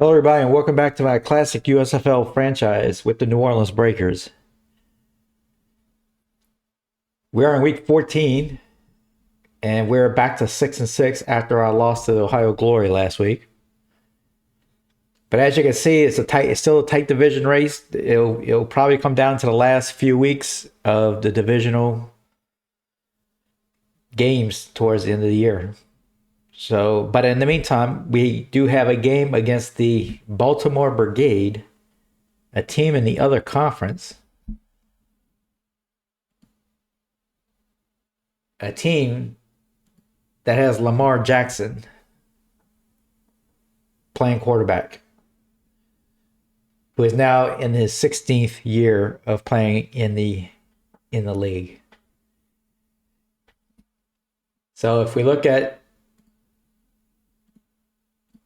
Hello, everybody, and welcome back to my classic USFL franchise with the New Orleans Breakers. We are in week 14, and we're back to 6-6 after our loss to the Ohio Glory last week. But as you can see, it's still a tight division race. It'll probably come down to the last few weeks of the divisional games towards the end of the year. So, but in the meantime, we do have a game against the Baltimore Brigade, a team in the other conference, a team that has Lamar Jackson playing quarterback, who is now in his 16th year of playing in the league. So if we look at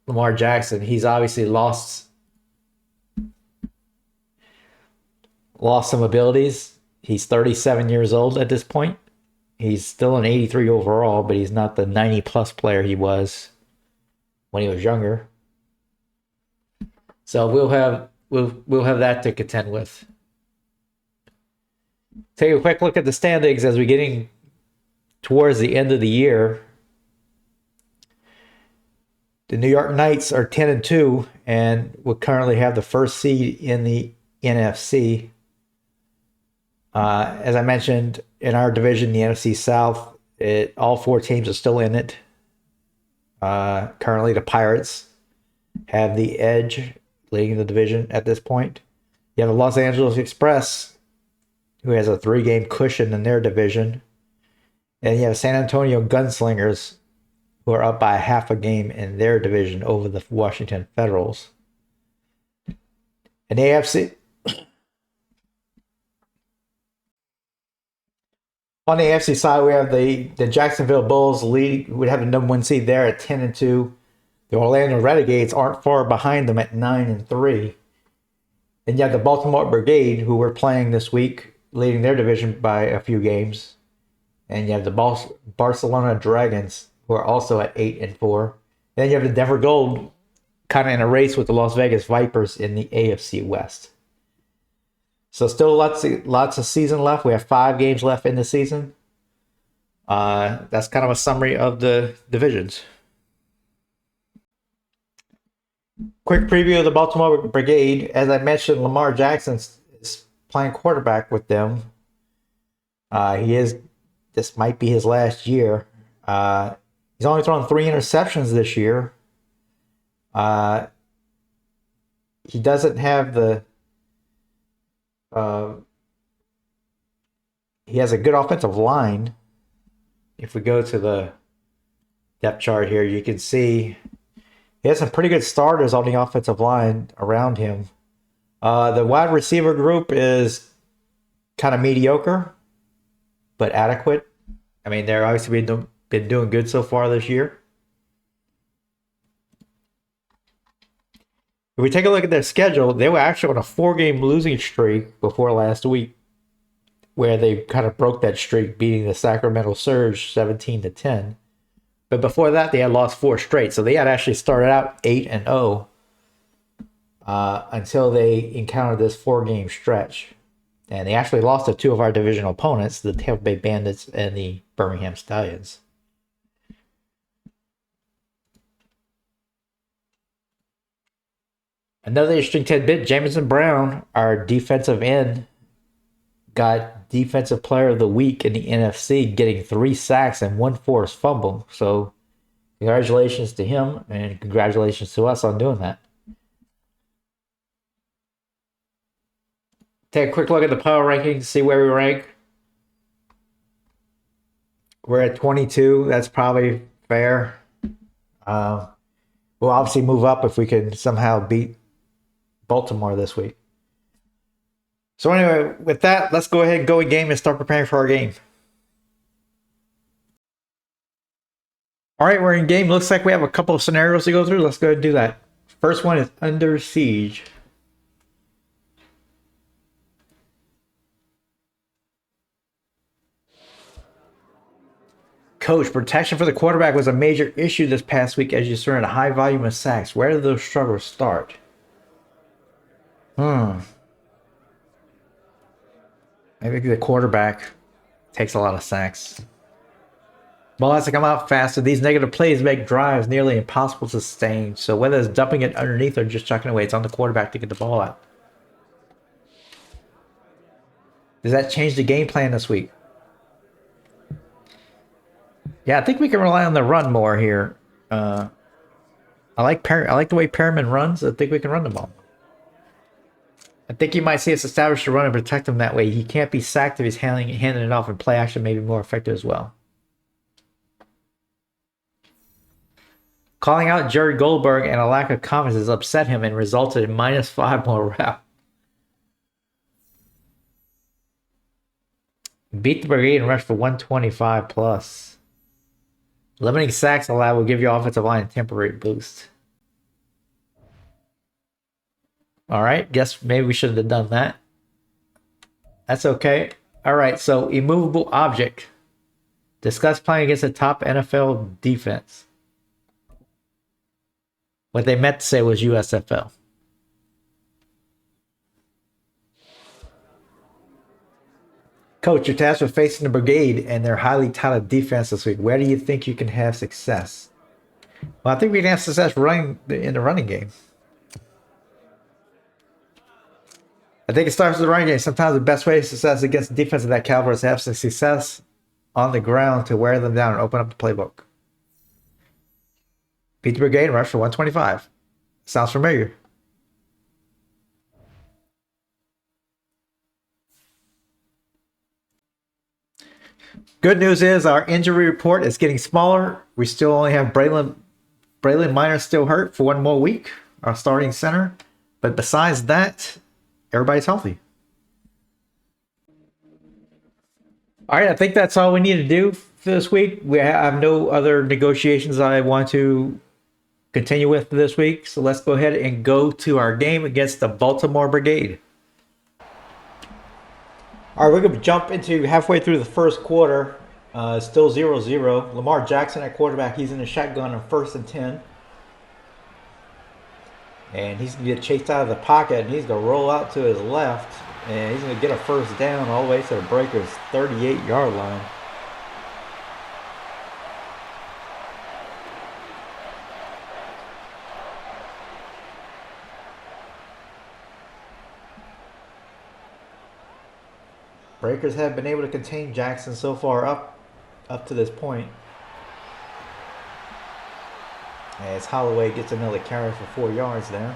Lamar Jackson, he's obviously lost some abilities. He's 37 years old at this point. He's still an 83 overall, but he's not the 90 plus player he was when he was younger. So we'll have that to contend with. Take a quick look at the standings as we're getting towards the end of the year. The New York Knights are 10-2 and will currently have the first seed in the NFC. As I mentioned, in our division, the NFC South, all four teams are still in it. Currently, the Pirates have the edge leading the division at this point. You have the Los Angeles Express, who has a 3-game cushion in their division. And you have San Antonio Gunslingers, who are up by half a game in their division over the Washington Federals. In the AFC, on the AFC side, we have the Jacksonville Bulls lead. We have the number 1 seed there at 10-2. The Orlando Renegades aren't far behind them at 9-3. And you have the Baltimore Brigade, who we're playing this week, leading their division by a few games. And you have the Barcelona Dragons, who are also at 8-4. And then you have the Denver Gold, kind of in a race with the Las Vegas Vipers in the AFC West. So still lots of season left. We have 5 games left in the season. That's kind of a summary of the divisions. Quick preview of the Baltimore Brigade. As I mentioned, Lamar Jackson is playing quarterback with them. This might be his last year. He's only thrown 3 interceptions this year. He doesn't have he has a good offensive line. If we go to the depth chart here, you can see he has some pretty good starters on the offensive line around him. The wide receiver group is kind of mediocre, but adequate. I mean, they're obviously been doing good so far this year. If we take a look at their schedule, they were actually on a 4-game losing streak before last week, where they kind of broke that streak, beating the Sacramento Surge 17-10. But before that, they had lost 4 straight. So they had actually started out 8-0 until they encountered this 4-game stretch. And they actually lost to 2 of our divisional opponents, the Tampa Bay Bandits and the Birmingham Stallions. Another interesting tidbit, Jamison Brown, our defensive end, got Defensive Player of the Week in the NFC, getting 3 sacks and 1 forced fumble. So congratulations to him, and congratulations to us on doing that. Take a quick look at the power rankings, see where we rank. We're at 22. That's probably fair. We'll obviously move up if we can somehow beat Baltimore this week. So anyway, with that, let's go ahead and go in game and start preparing for our game. All right, we're in game. Looks like we have a couple of scenarios to go through. Let's go ahead and do that. First one is under siege. Coach, protection for the quarterback was a major issue this past week as you surrounded a high volume of sacks. Where did those struggles start? Maybe the quarterback takes a lot of sacks. Ball has to come out faster. These negative plays make drives nearly impossible to sustain. So whether it's dumping it underneath or just chucking it away, it's on the quarterback to get the ball out. Does that change the game plan this week? Yeah, I think we can rely on the run more here. I like the way Perriman runs. I think we can run the ball. I think you might see us establish the run and protect him that way. He can't be sacked if he's handing it off, and play action may be more effective as well. Calling out Jerry Goldberg and a lack of confidence has upset him and resulted in -5 more reps. Beat the brigade and rush for 125 plus. Limiting sacks allowed will give your offensive line a temporary boost. All right, guess maybe we should have done that. That's okay. All right, so immovable object. Discuss playing against a top NFL defense. What they meant to say was USFL. Coach, you're tasked with facing the brigade and their highly touted defense this week. Where do you think you can have success? Well, I think we can have success running in the running game. I think it starts with the running game. Sometimes the best way to success against defense of that caliber is to have some success on the ground to wear them down and open up the playbook. Beat the brigade and rush for 125. Sounds familiar. Good news is our injury report is getting smaller. We still only have Braylon Minor still hurt for one more week, our starting center. But besides that, everybody's healthy. All right, I think that's all we need to do for this week. We have no other negotiations I want to continue with this week. So let's go ahead and go to our game against the Baltimore Brigade. All right, we're going to jump into halfway through the first quarter. Still 0-0. Lamar Jackson at quarterback. He's in the shotgun on 1st and 10. And he's going to get chased out of the pocket, and he's going to roll out to his left. And he's going to get a first down all the way to the Breakers' 38-yard line. Breakers have been able to contain Jackson so far up to this point. As Holloway gets another carry for 4 yards there.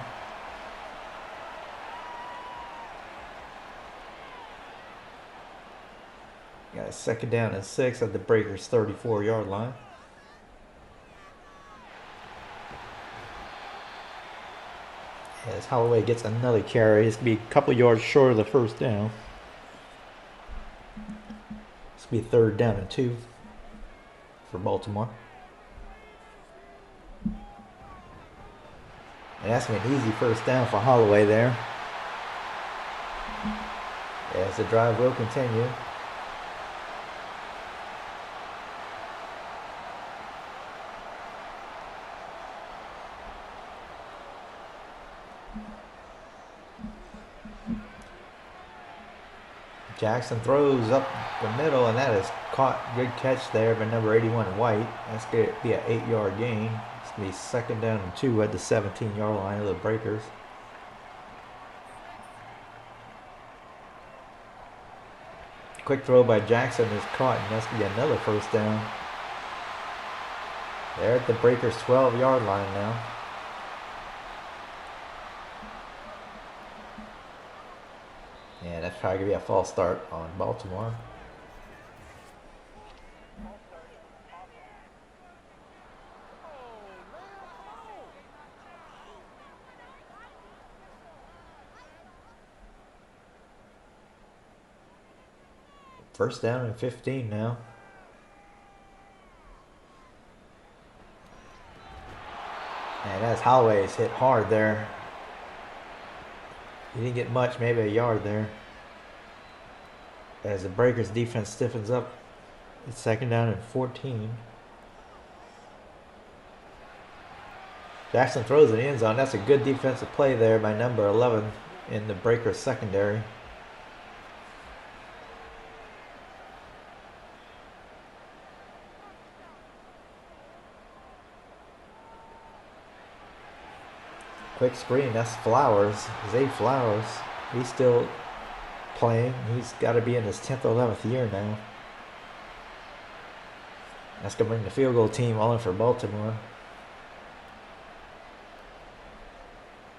Got a 2nd down and 6 at the Breakers' 34-yard line. As Holloway gets another carry, it's going to be a couple yards short of the first down. It's going to be 3rd down and 2 for Baltimore. And that's going to be an easy first down for Holloway there. As the drive will continue. Jackson throws up the middle, and that is caught. Good catch there by number 81 White. That's going to be an 8-yard gain. It's going to be 2nd down and 2 at the 17-yard line of the Breakers. Quick throw by Jackson is caught, and that's going to be another first down. They're at the Breakers' 12-yard line now. Yeah, that's probably going to be a false start on Baltimore. First down and 15 now. And that's Holloway's hit hard there. He didn't get much, maybe a yard there. As the Breakers defense stiffens up. It's second down and 14. Jackson throws in the end zone. That's a good defensive play there by number 11 in the Breakers secondary. Quick screen. That's Flowers. Zay Flowers. He's still playing. He's got to be in his 10th or 11th year now. That's going to bring the field goal team all in for Baltimore.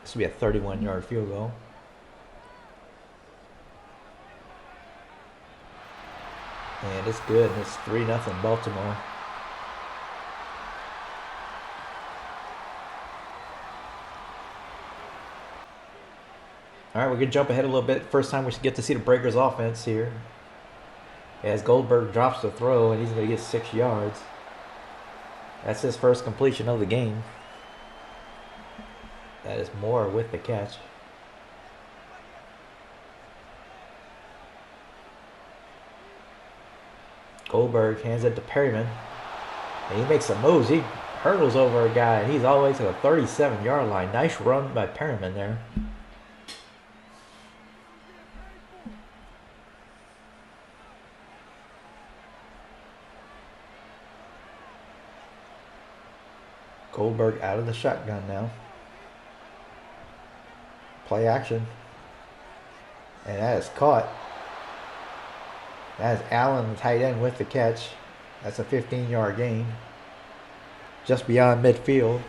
This will be a 31-yard field goal. And it's good. It's 3-0 Baltimore. All right, we're going to jump ahead a little bit. First time we should get to see the Breakers offense here. As Goldberg drops the throw, and he's going to get 6 yards. That's his first completion of the game. That is Moore with the catch. Goldberg hands it to Perryman. And he makes some moves. He hurdles over a guy, and he's all the way to the 37-yard line. Nice run by Perryman there. Goldberg out of the shotgun now. Play action. And that is caught. That is Allen, the tight end, with the catch. That's a 15-yard gain. Just beyond midfield.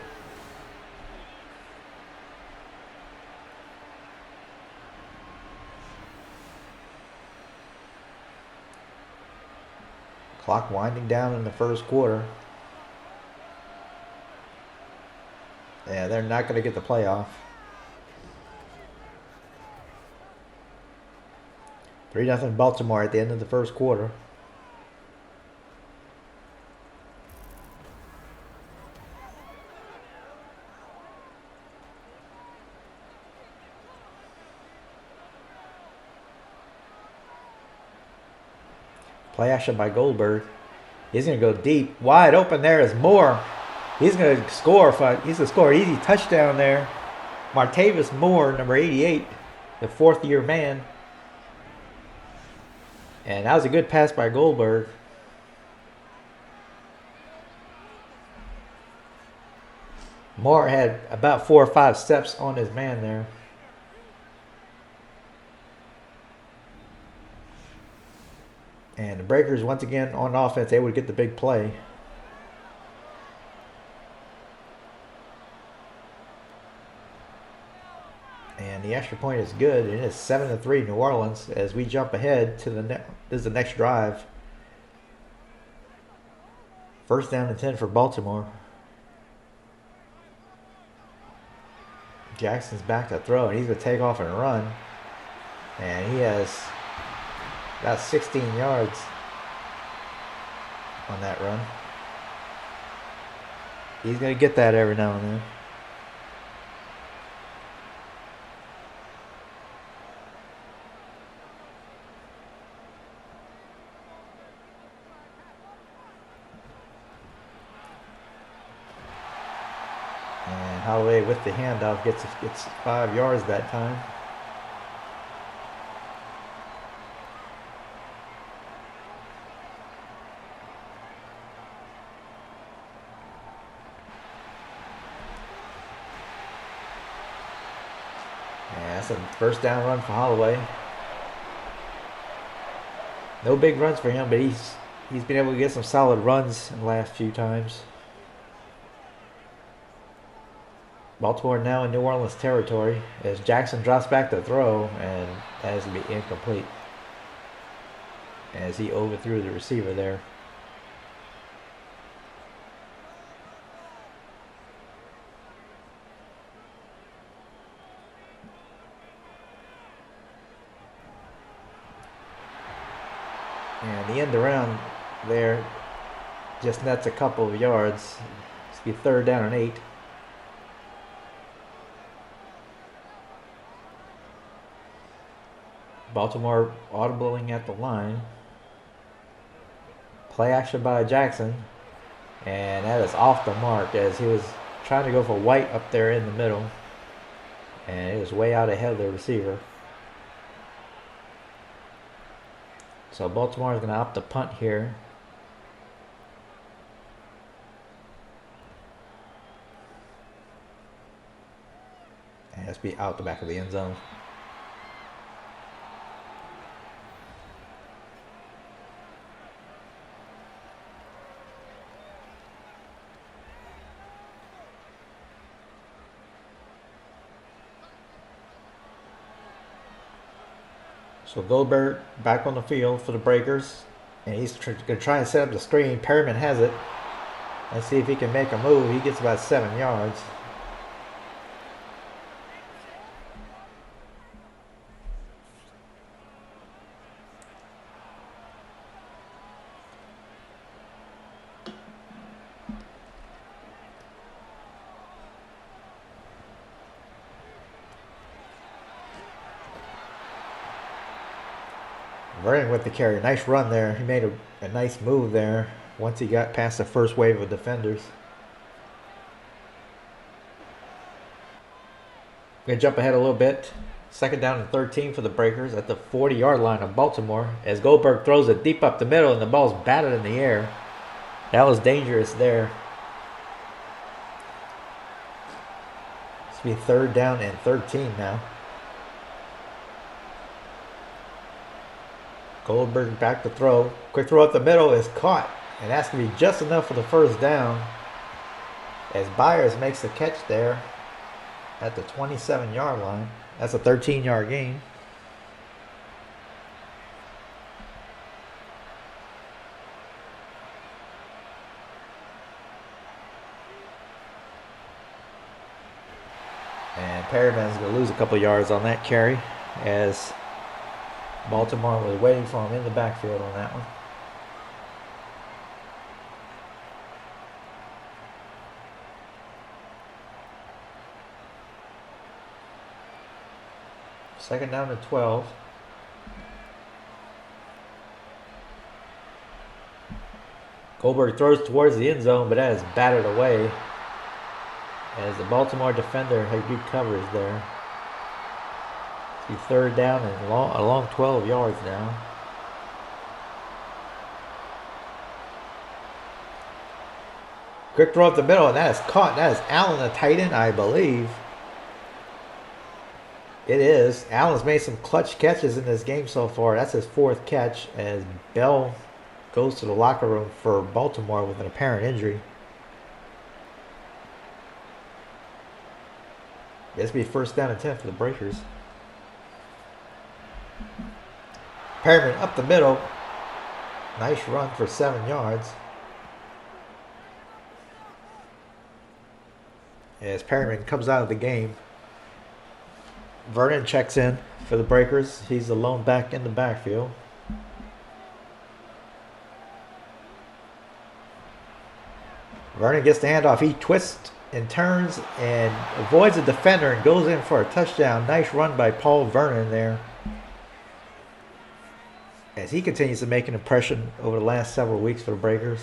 Clock winding down in the first quarter. Yeah, they're not going to get the playoff. 3-0 Baltimore at the end of the first quarter. Play action by Goldberg. He's going to go deep. Wide open there is Moore. He's going to score. He's going to score an easy touchdown there. Martavis Moore, number 88, the fourth-year man. And that was a good pass by Goldberg. Moore had about 4 or 5 steps on his man there. And the Breakers, once again, on offense, able to get the big play. And the extra point is good. It is 7-3 New Orleans as we jump ahead to this is the next drive. First down and 10 for Baltimore. Jackson's back to throw, and he's going to take off and run. And he has about 16 yards on that run. He's going to get that every now and then. And Holloway with the handoff gets 5 yards that time. That's a first down run for Holloway. No big runs for him, but he's been able to get some solid runs in the last few times. Baltimore now in New Orleans territory as Jackson drops back to throw, and that is going to be incomplete as he overthrew the receiver there. And the end around there just nets a couple of yards. It's going to be third down and 8. Baltimore audibling at the line. Play action by Jackson. And that is off the mark as he was trying to go for White up there in the middle. And it was way out ahead of the receiver. So Baltimore is going to opt to punt here. And it's be out the back of the end zone. So Goldberg back on the field for the Breakers. And he's going to try and set up the screen. Perryman has it. Let's see if he can make a move. He gets about 7 yards. Vernon with the carry. Nice run there. He made a nice move there once he got past the first wave of defenders. Going to jump ahead a little bit. 2nd down and 13 for the Breakers at the 40-yard line of Baltimore as Goldberg throws it deep up the middle and the ball's batted in the air. That was dangerous there. It's going to be 3rd down and 13 now. Goldberg back to throw. Quick throw up the middle is caught. And that's going to be just enough for the 1st down. As Byers makes the catch there at the 27-yard line. That's a 13-yard gain. And Perryman's going to lose a couple yards on that carry as Baltimore was waiting for him in the backfield on that one. Second down to 12. Goldberg throws towards the end zone, but that is batted away as the Baltimore defender had good coverage there. 3rd down and along 12 yards now. Quick throw up the middle, and that is caught. That is Allen, the tight end, I believe. It is. Allen's made some clutch catches in this game so far. That's his 4th catch as Bell goes to the locker room for Baltimore with an apparent injury. This will be 1st down and 10 for the Breakers. Perryman up the middle. Nice run for 7 yards. As Perryman comes out of the game. Vernon checks in for the Breakers. He's the lone back in the backfield. Vernon gets the handoff. He twists and turns and avoids a defender and goes in for a touchdown. Nice run by Paul Vernon there, as he continues to make an impression over the last several weeks for the Breakers.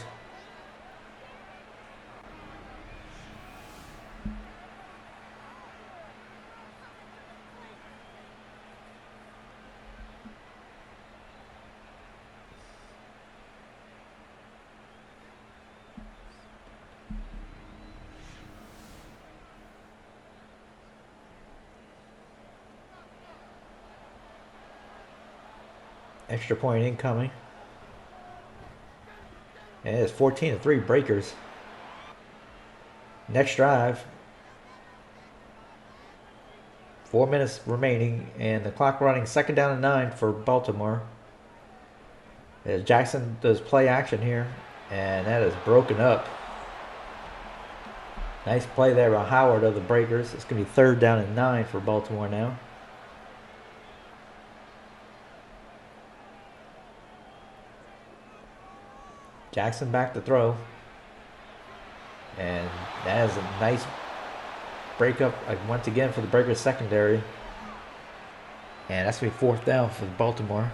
Extra point incoming. And it's 14-3 Breakers. Next drive. 4 minutes remaining and the clock running. 2nd down and 9 for Baltimore. As Jackson does play action here. And that is broken up. Nice play there by Howard of the Breakers. It's going to be 3rd down and 9 for Baltimore now. Jackson back to throw. And that is a nice breakup once again for the Breakers secondary. And that's going to be 4th down for Baltimore.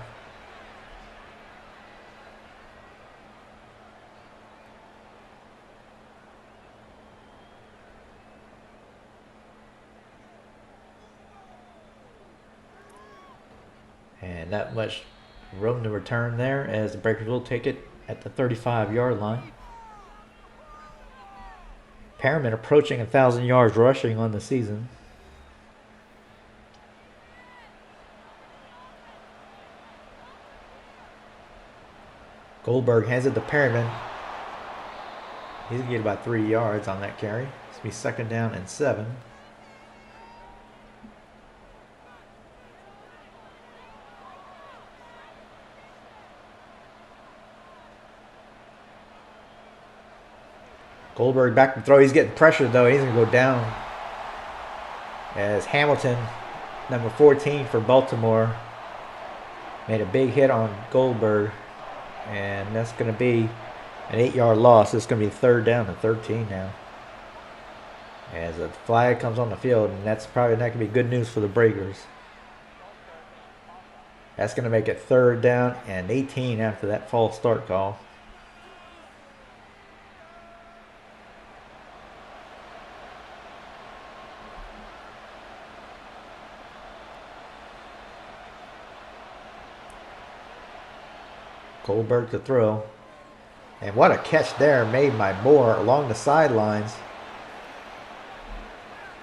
And not much room to return there as the Breakers will take it at the 35-yard line. Perriman approaching 1,000 yards rushing on the season. Goldberg hands it to Perriman. He's going to get about 3 yards on that carry. It's going to be second down and 7. Goldberg back to throw. He's getting pressured, though. He's going to go down. As Hamilton, number 14 for Baltimore, made a big hit on Goldberg. And that's going to be an 8-yard loss. It's going to be third down and 13 now. As a flag comes on the field, and that's probably not going to be good news for the Breakers. That's going to make it third down and 18 after that false start call. Goldberg to throw. And what a catch there made by Moore along the sidelines.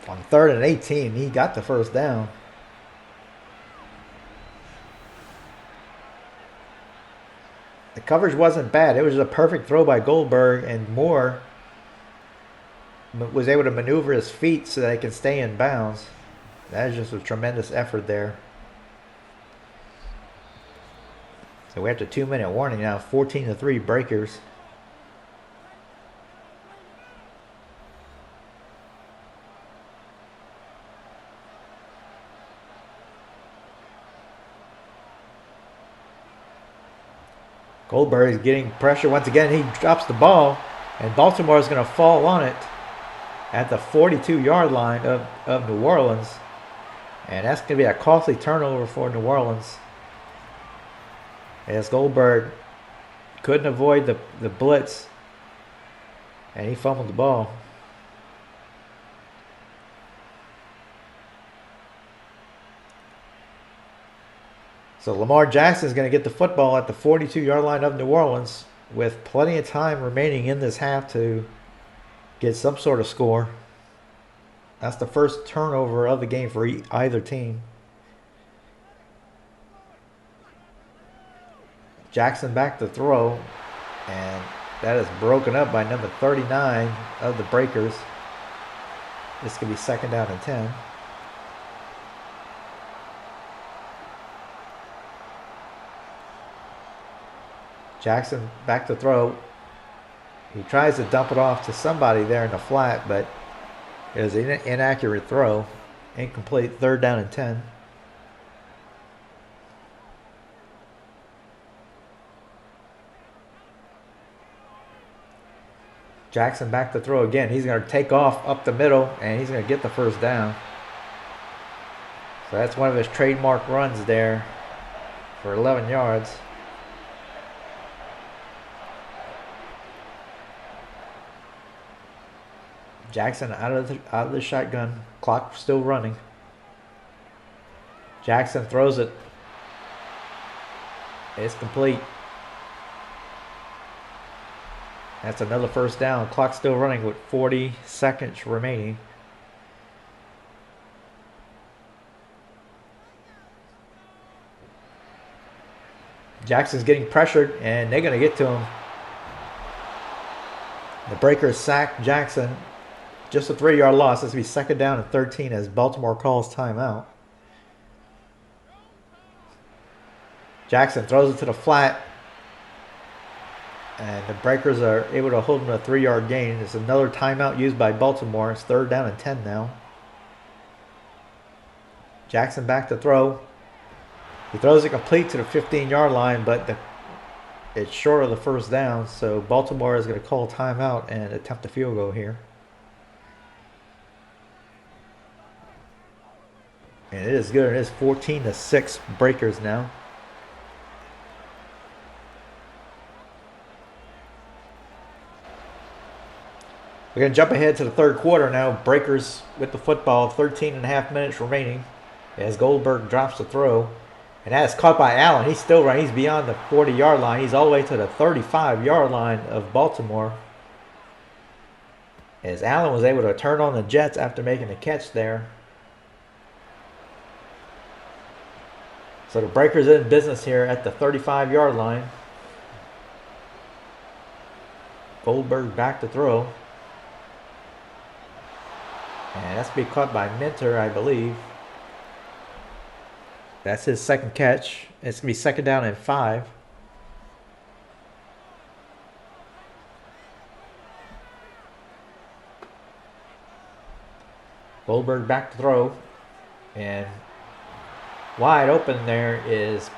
On 3rd and 18, he got the first down. The coverage wasn't bad. It was a perfect throw by Goldberg, and Moore was able to maneuver his feet so that he can stay in bounds. That is just a tremendous effort there. So we have the 2-minute warning now, 14-3 Breakers. Goldberg is getting pressure once again. He drops the ball, and Baltimore is going to fall on it at the 42-yard line of New Orleans. And that's going to be a costly turnover for New Orleans. As Goldberg couldn't avoid the blitz, and he fumbled the ball. So Lamar Jackson is going to get the football at the 42-yard line of New Orleans with plenty of time remaining in this half to get some sort of score. That's the first turnover of the game for either team. Jackson back to throw, and that is broken up by number 39 of the Breakers. This could be second down and 10. Jackson back to throw. He tries to dump it off to somebody there in the flat, but it is an inaccurate throw. Incomplete, third down and 10. Jackson back to throw again. He's going to take off up the middle, and he's going to get the first down. So that's one of his trademark runs there for 11 yards. Jackson out of the shotgun. Clock still running. Jackson throws it. It's complete. That's another first down. Clock still running with 40 seconds remaining. Jackson's getting pressured, and they're going to get to him. The Breakers sack Jackson. Just a 3-yard loss. This will be second down and 13 as Baltimore calls timeout. Jackson throws it to the flat. And the Breakers are able to hold him to a 3-yard gain. It's another timeout used by Baltimore. It's third down and 10 now. Jackson back to throw. He throws it complete to the 15-yard line, but it's short of the first down. So Baltimore is going to call timeout and attempt a field goal here. And it is good. It is 14-6 Breakers now. We're going to jump ahead to the third quarter now. Breakers with the football, 13 and a half minutes remaining as Goldberg drops the throw. And that's caught by Allen. He's still running. He's beyond the 40-yard line. He's all the way to the 35-yard line of Baltimore. As Allen was able to turn on the Jets after making the catch there. So the Breakers in business here at the 35-yard line. Goldberg back to throw. And that's going to be caught by Minter, I believe. That's his second catch. It's going to be 2nd down and 5. Goldberg back to throw. And wide open there is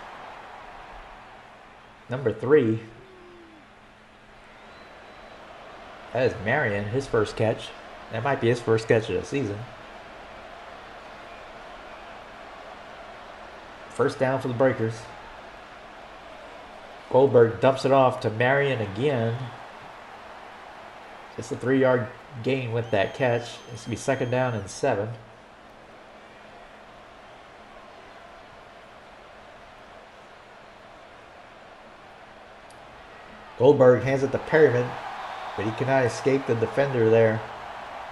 number 3. That is Marion, his first catch. That might be his first catch of the season. First down for the Breakers. Goldberg dumps it off to Marion again. Just a 3-yard gain with that catch. It's going to be 2nd down and 7. Goldberg hands it to Perryman, but he cannot escape the defender there.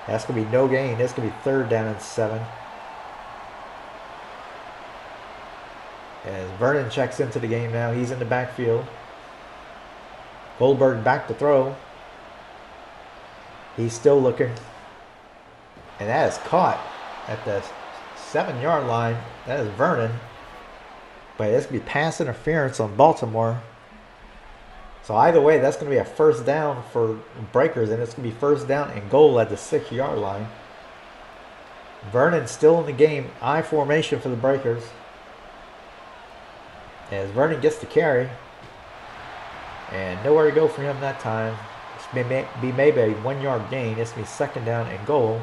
That's going to be no gain. That's going to be 3rd down and 7. As Vernon checks into the game now. He's in the backfield. Goldberg back to throw. He's still looking. And that is caught at the 7-yard line. That is Vernon. But it's going to be pass interference on Baltimore. So either way, that's going to be a first down for Breakers. And it's going to be 1st down and goal at the 6-yard line. Vernon still in the game. I formation for the Breakers. As Vernon gets the carry. And nowhere to go for him that time. It's may be maybe a 1-yard gain. It's going to be 2nd down and goal.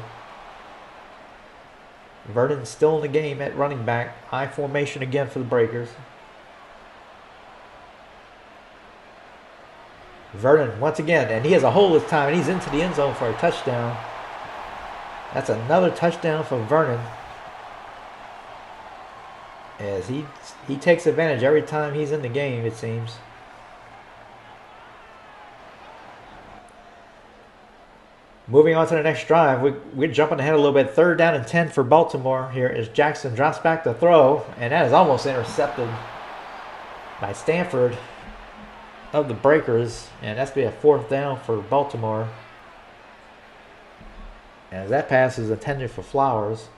Vernon still in the game at running back. I formation again for the Breakers. Vernon once again. And he has a hole this time. And he's into the end zone for a touchdown. That's another touchdown for Vernon. As he takes advantage every time he's in the game, it seems. Moving on to the next drive, we're jumping ahead a little bit. 3rd down and 10 for Baltimore here as Jackson drops back to throw. And that is almost intercepted by Stanford of the Breakers. And that's going to be a 4th down for Baltimore. As that pass is intended for Flowers.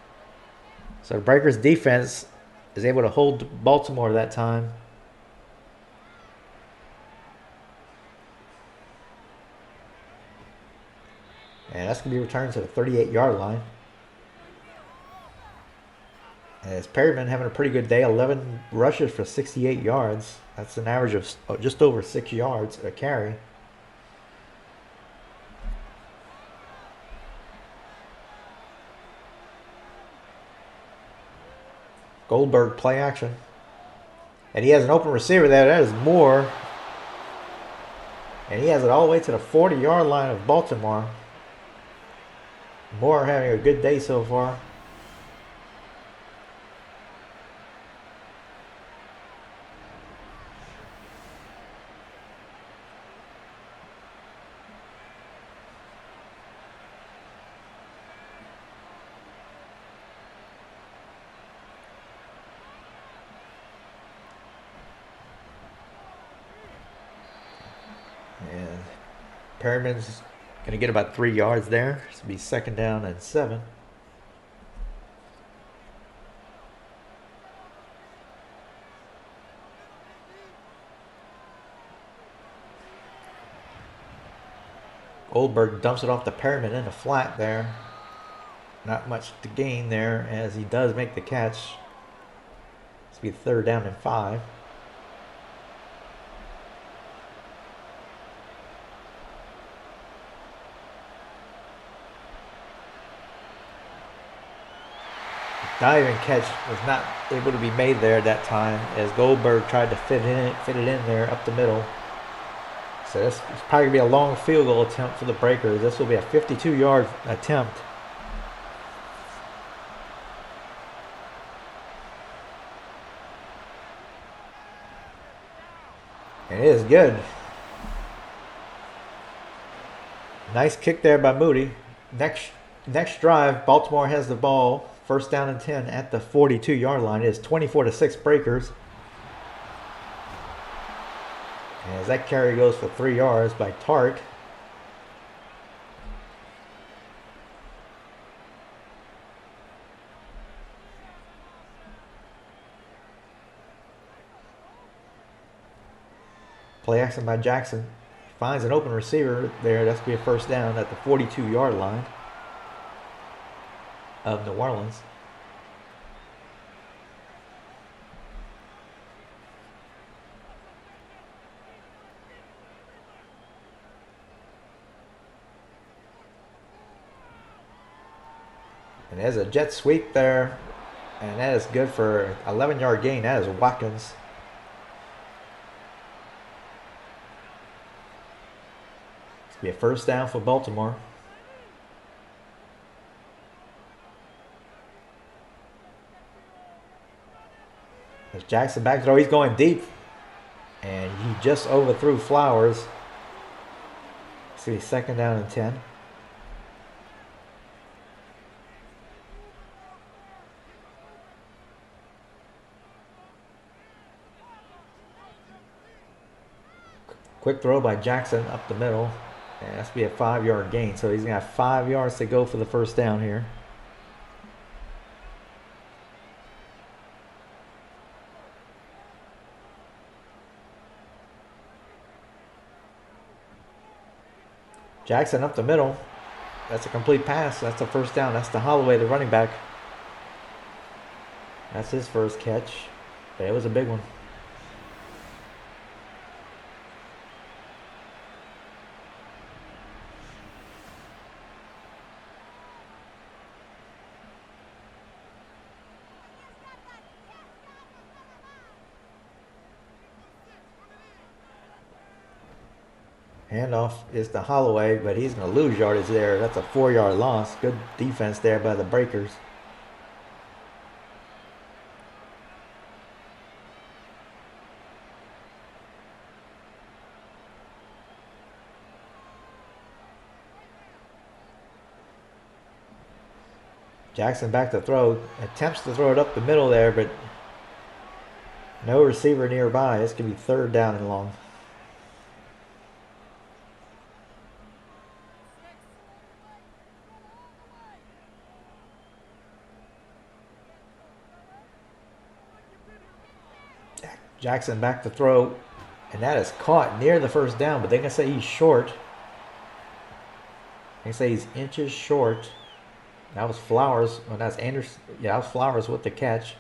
So the Breakers defense is able to hold Baltimore that time. And that's going to be returned to the 38-yard line. As Perryman having a pretty good day, 11 rushes for 68 yards. That's an average of just over 6 yards a carry. Goldberg play action. And he has an open receiver there. That is Moore. And he has it all the way to the 40-yard line of Baltimore. Moore having a good day so far. And Perryman's going to get about 3 yards there. It's going to be 2nd down and 7. Goldberg dumps it off to Perryman in the flat there. Not much to gain there as he does make the catch. It's going to be 3rd down and 5. Diving catch was not able to be made there that time as Goldberg tried to fit it in there up the middle. So this is probably going to be a long field goal attempt for the Breakers. This will be a 52-yard attempt. And it is good. Nice kick there by Moody. Next drive, Baltimore has the ball. First down and 10 at the 42-yard line. It is 24-6 Breakers. And as that carry goes for 3 yards by Tart. Play action by Jackson. Finds an open receiver there. That's going to be a first down at the 42-yard line of New Orleans. And there's a jet sweep there. And that is good for 11-yard gain. That is Watkins. It's going to be a first down for Baltimore. There's Jackson back throw. He's going deep. And he just overthrew Flowers. It's going to be second down and 10. Quick throw by Jackson up the middle. And that's going to be a 5-yard gain. So he's going to have 5 yards to go for the first down here. Jackson up the middle. That's a complete pass. That's the first down. That's to Holloway, the running back. That's his first catch. But it was a big one. Handoff is to Holloway, but he's going to lose yardage there. That's a 4-yard loss. Good defense there by the Breakers. Jackson back to throw. Attempts to throw it up the middle there, but no receiver nearby. It's going to be third down and long. Jackson back to throw, and that is caught near the first down, but they're going to say he's short. They say he's inches short. That was Flowers. Well, that's Anderson. Yeah, that was Flowers with the catch.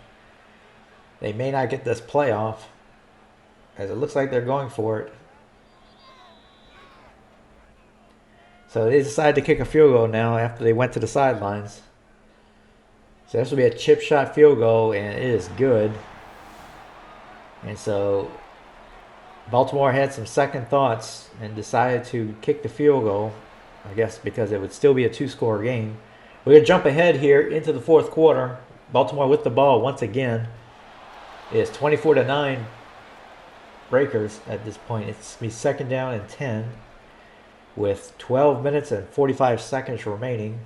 They may not get this playoff, as it looks like they're going for it. So they decided to kick a field goal now after they went to the sidelines. So this will be a chip shot field goal, and it is good. And so Baltimore had some second thoughts and decided to kick the field goal, I guess because it would still be a 2-score game. We're going to jump ahead here into the fourth quarter. Baltimore with the ball once again. It's 24-9 Breakers at this point. It's going to be second down and 10 with 12 minutes and 45 seconds remaining.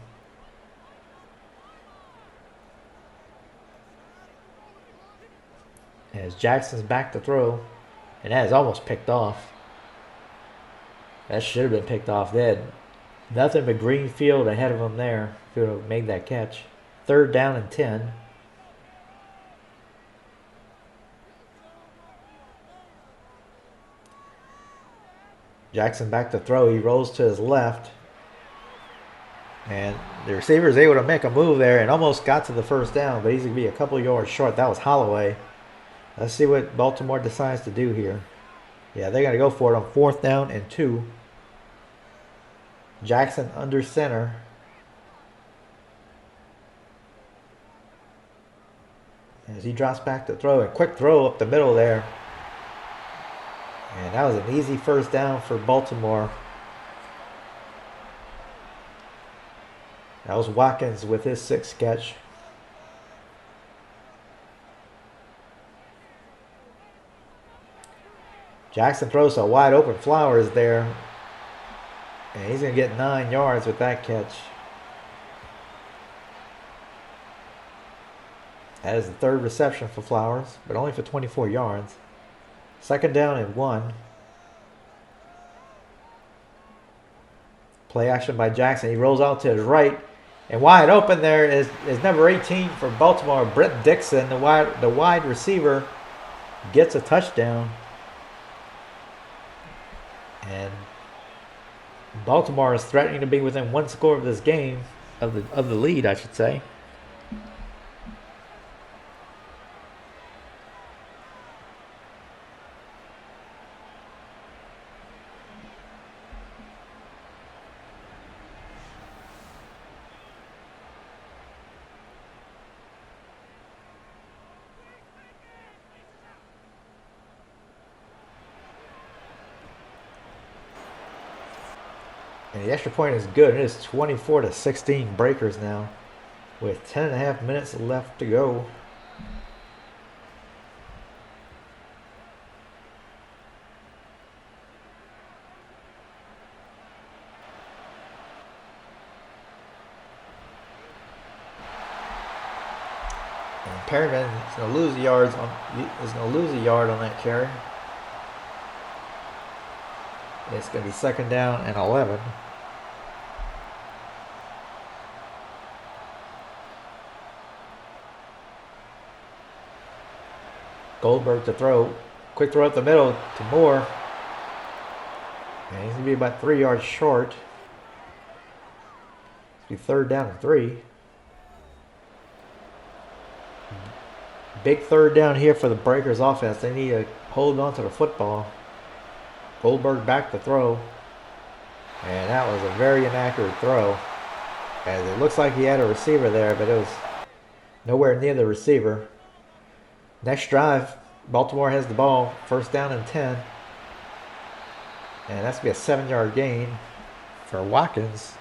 As Jackson's back to throw, and that is almost picked off. That should have been picked off. They had nothing but green field ahead of them there if he would have made that catch. Third down and 10. Jackson back to throw. He rolls to his left. And the receiver is able to make a move there and almost got to the first down, but he's going to be a couple yards short. That was Holloway. Let's see what Baltimore decides to do here. Yeah, they're going to go for it on fourth down and 2. Jackson under center. As he drops back to throw. A quick throw up the middle there. And that was an easy first down for Baltimore. That was Watkins with his 6th catch. Jackson throws a wide open Flowers there. And he's going to get 9 yards with that catch. That is the third reception for Flowers, but only for 24 yards. Second down and 1. Play action by Jackson. He rolls out to his right. And wide open there is number 18 for Baltimore, Brett Dixon. The wide receiver gets a touchdown. And Baltimore is threatening to be within 1 score of this game, of the lead, I should say. And the extra point is good. It is 24-16 Breakers now, with 10.5 minutes left to go. And Perryman is going to lose a yard on that carry. It's going to be second down and 11. Goldberg to throw. Quick throw up the middle to Moore. And he's going to be about 3 yards short. It's going to be third down and 3. Big third down here for the Breakers offense. They need to hold on to the football. Goldberg back to throw. And that was a very inaccurate throw. As it looks like he had a receiver there, but it was nowhere near the receiver. Next drive, Baltimore has the ball. First down and 10. And that's going to be a 7-yard gain for Watkins.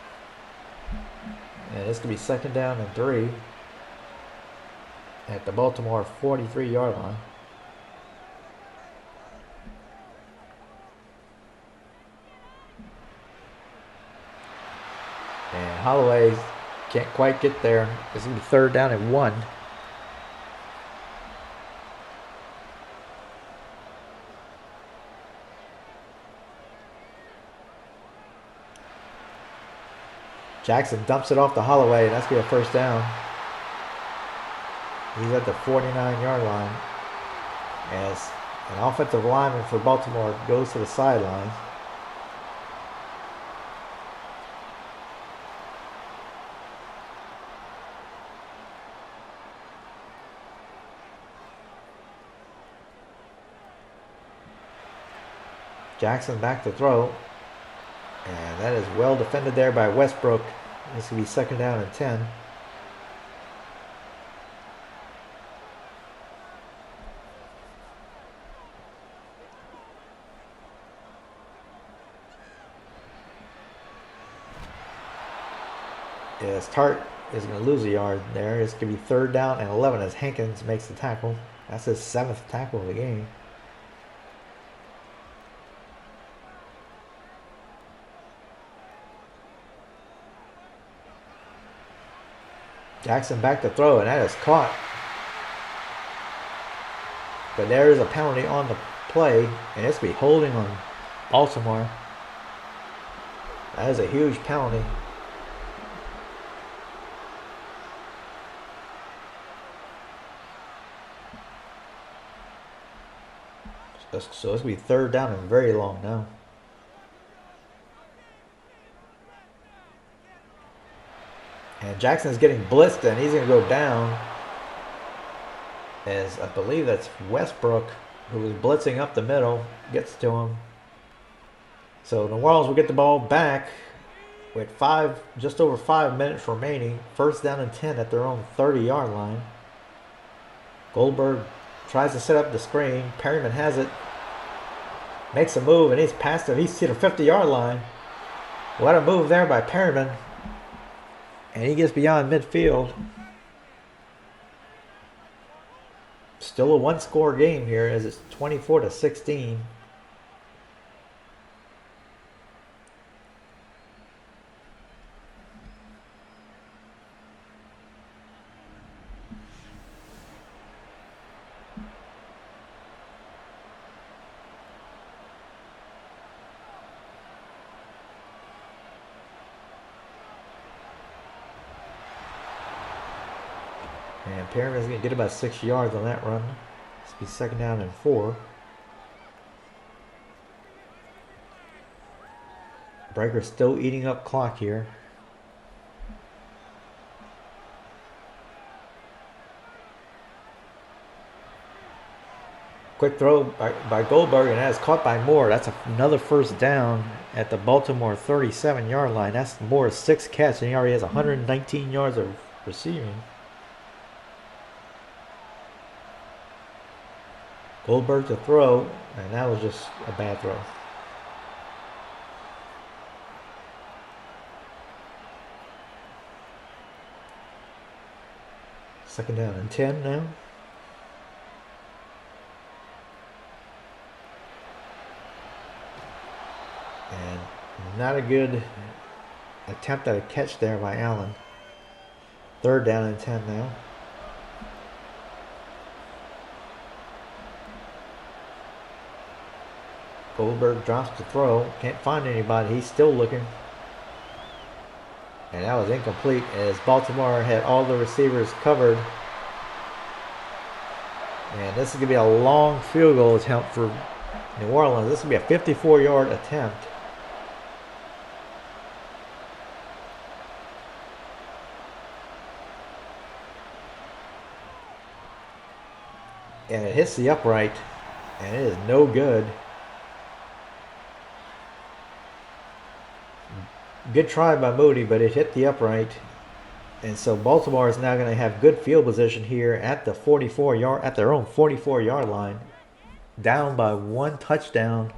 And it's going to be second down and 3 at the Baltimore 43-yard line. And Holloway can't quite get there. It's going to be third down and 1. Jackson dumps it off to Holloway, and that's going to be a first down. He's at the 49-yard line as an offensive lineman for Baltimore goes to the sideline. Jackson back to throw. And that is well defended there by Westbrook. This will be second down and 10. Yes, Tart is going to lose a yard there. It's going to be third down and 11 as Hankins makes the tackle. That's his 7th tackle of the game. Jackson back to throw, and that is caught. But there is a penalty on the play, and it's going to be holding on Baltimore. That is a huge penalty. So it's going to be third down and very long now. And Jackson is getting blitzed, and he's going to go down. As I believe that's Westbrook, who was blitzing up the middle, gets to him. So New Orleans will get the ball back with just over 5 minutes remaining. First down and 10 at their own 30-yard line. Goldberg tries to set up the screen. Perryman has it. Makes a move, and he's past him. He's to the 50-yard line. What a move there by Perryman. And he gets beyond midfield. Still a one-score game here as it's 24-16. And Perriman's going to get about 6 yards on that run. This will be 2nd down and 4. Breaker's still eating up clock here. Quick throw by Goldberg, and that is caught by Moore. That's another 1st down at the Baltimore 37-yard line. That's Moore's 6th catch, and he already has 119 yards of receiving. Goldberg to throw, and that was just a bad throw. Second down and 10 now. And not a good attempt at a catch there by Allen. 3rd down and 10 now. Goldberg drops the throw. Can't find anybody. He's still looking. And that was incomplete as Baltimore had all the receivers covered. And this is going to be a long field goal attempt for New Orleans. This will be a 54-yard attempt. And it hits the upright, and it is no good. Good try by Moody, but it hit the upright. And so Baltimore is now going to have good field position here at the 44-yard, at their own 44-yard line. Down by 1 touchdown.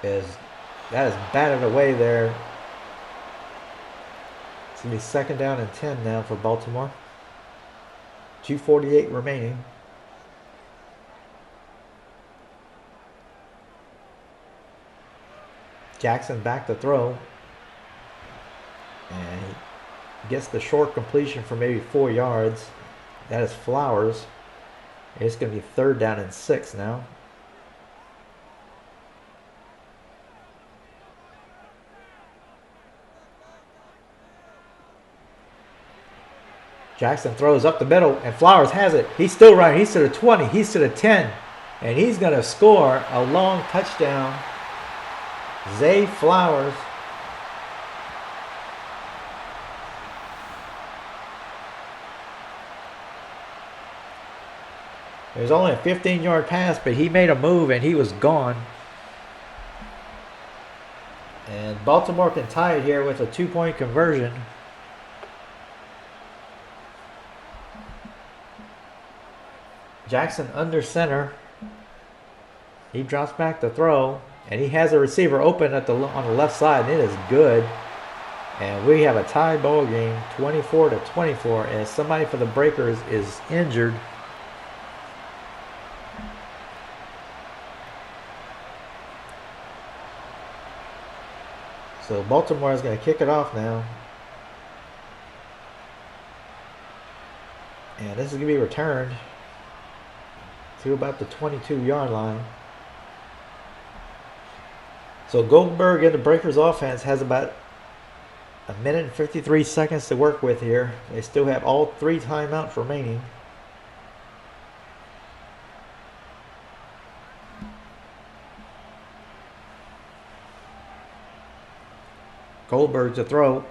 That is batted away there. It's going to be 2nd down and 10 now for Baltimore. 2:48 remaining. Jackson back to throw. And he gets the short completion for maybe 4 yards. That is Flowers. It's going to be 3rd down and 6 now. Jackson throws up the middle, and Flowers has it. He's still running. He's to the 20. He's to the 10. And he's going to score a long touchdown. Zay Flowers. It was only a 15-yard pass, but he made a move, and he was gone. And Baltimore can tie it here with a 2-point conversion. Jackson under center. He drops back to throw, and he has a receiver open on the left side, and it is good. And we have a tie ball game, 24-24, as somebody for the Breakers is injured. So Baltimore is going to kick it off now. And this is going to be returned to about the 22-yard line. So Goldberg in the Breakers offense has about 1 minute and 53 seconds to work with here. They still have all 3 timeouts remaining. Goldberg to throw.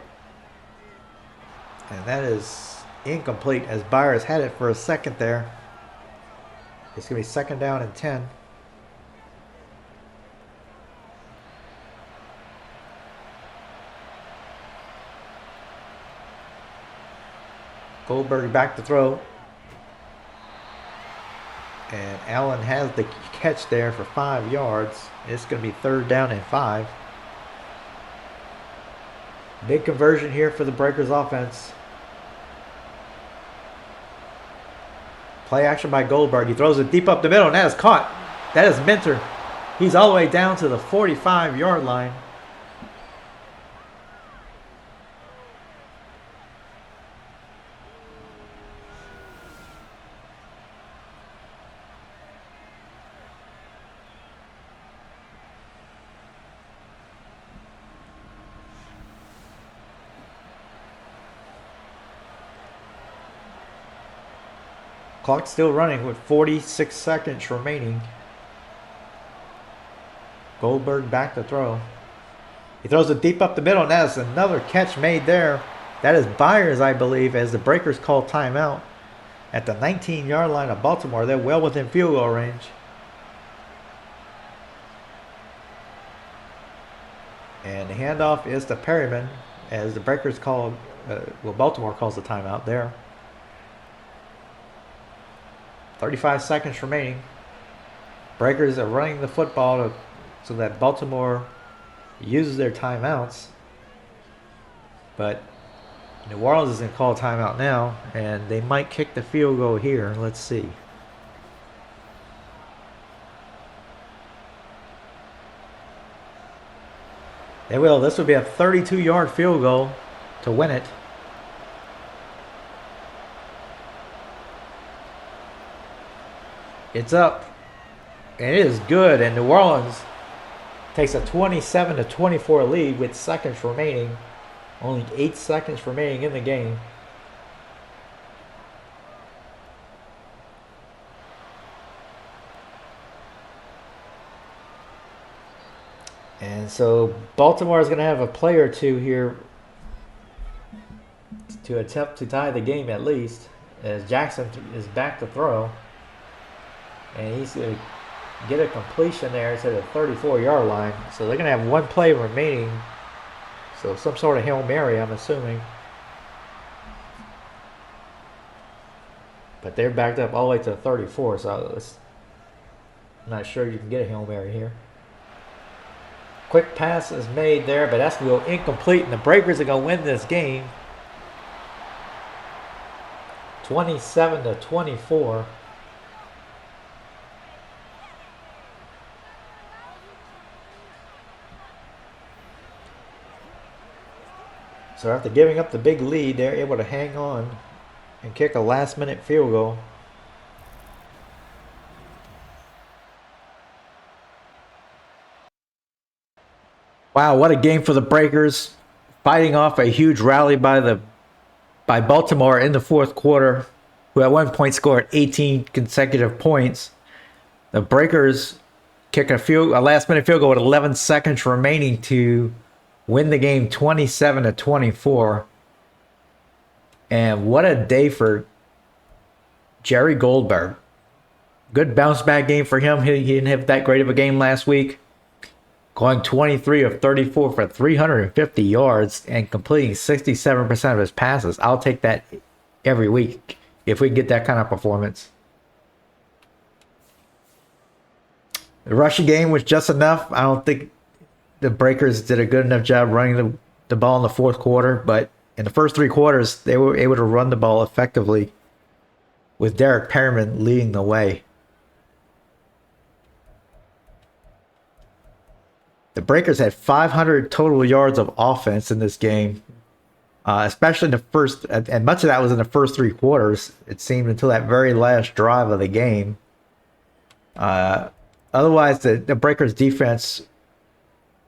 And that is incomplete as Byers had it for a second there. It's going to be 2nd down and 10. Goldberg back to throw. And Allen has the catch there for 5 yards. It's going to be 3rd down and 5. Big conversion here for the Breakers offense. Play action by Goldberg. He throws it deep up the middle, and that is caught. That is Minter. He's all the way down to the 45-yard line. Clock still running with 46 seconds remaining. Goldberg back to throw. He throws it deep up the middle, and that's another catch made there. That is Byers, I believe, as the Breakers call timeout at the 19-yard line of Baltimore. They're well within field goal range. And the handoff is to Perryman as the Breakers call, Baltimore calls the timeout there. 35 seconds remaining. Breakers are running the football so that Baltimore uses their timeouts. But New Orleans is going to call timeout now, and they might kick the field goal here. Let's see. They will. This would be a 32-yard field goal to win it. It's up. And it is good. And New Orleans takes a 27-24 lead with seconds remaining. Only 8 seconds remaining in the game. And so Baltimore is going to have a play or two here to attempt to tie the game at least, as Jackson is back to throw. And he's going to get a completion there to the 34-yard line. So they're going to have one play remaining. So some sort of Hail Mary, I'm assuming. But they're backed up all the way to the 34, so I'm not sure you can get a Hail Mary here. Quick pass is made there, but that's going to go incomplete, and the Breakers are going to win this game 27-24. So after giving up the big lead, they're able to hang on and kick a last-minute field goal. Wow, what a game for the Breakers. Fighting off a huge rally by Baltimore in the fourth quarter, who at one point scored 18 consecutive points. The Breakers kick a last-minute field goal with 11 seconds remaining to win the game 27-24. And what a day for Jerry Goldberg. Good bounce-back game for him. He didn't have that great of a game last week. Going 23 of 34 for 350 yards and completing 67% of his passes. I'll take that every week if we get that kind of performance. The rushing game was just enough. I don't think the Breakers did a good enough job running the ball in the fourth quarter, but in the first 3 quarters, they were able to run the ball effectively with Derek Perryman leading the way. The Breakers had 500 total yards of offense in this game, especially in the first, and much of that was in the first 3 quarters, it seemed, until that very last drive of the game. Otherwise, the Breakers defense,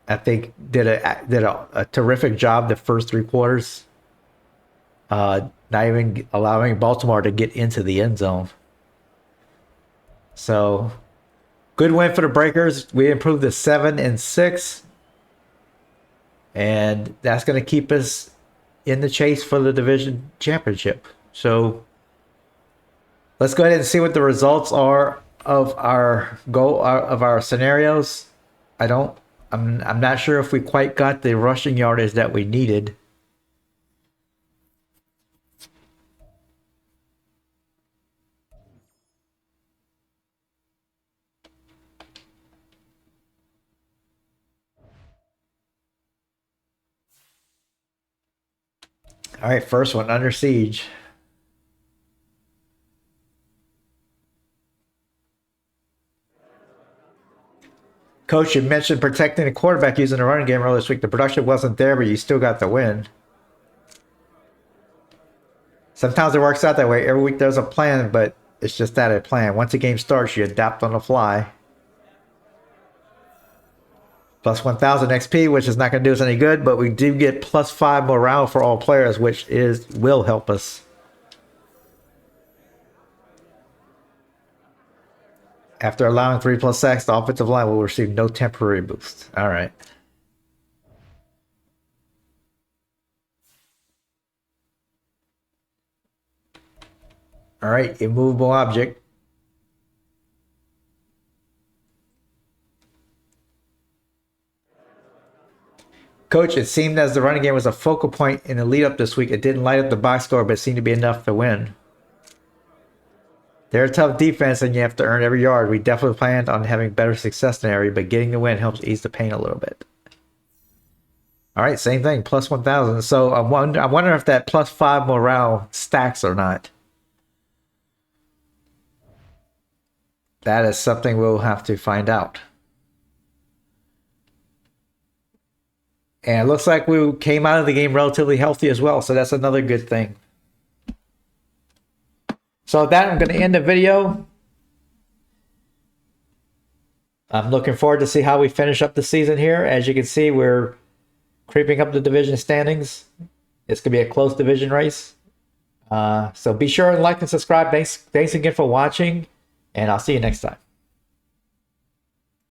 I think, did a terrific job the first 3 quarters, not even allowing Baltimore to get into the end zone. So, good win for the Breakers. We improved to 7-6. And that's going to keep us in the chase for the division championship. So let's go ahead and see what the results are of our scenarios. I'm not sure if we quite got the rushing yardage that we needed. All right, first one, Under Siege. Coach, you mentioned protecting the quarterback using the running game earlier this week. The production wasn't there, but you still got the win. Sometimes it works out that way. Every week there's a plan, but it's just that, a plan. Once a game starts, you adapt on the fly. Plus 1,000 XP, which is not going to do us any good, but we do get plus 5 morale for all players, which will help us. After allowing 3+ sacks, the offensive line will receive no temporary boost. All right. All right, immovable object. Coach, it seemed as the running game was a focal point in the lead up this week. It didn't light up the box score, but it seemed to be enough to win. They're a tough defense, and you have to earn every yard. We definitely planned on having better success in the area, but getting the win helps ease the pain a little bit. All right, same thing, plus 1,000. So I wonder if that +5 morale stacks or not. That is something we'll have to find out. And it looks like we came out of the game relatively healthy as well, so that's another good thing. So with that, I'm going to end the video. I'm looking forward to see how we finish up the season here. As you can see, we're creeping up the division standings. It's going to be a close division race. So be sure to like and subscribe. Thanks again for watching, and I'll see you next time.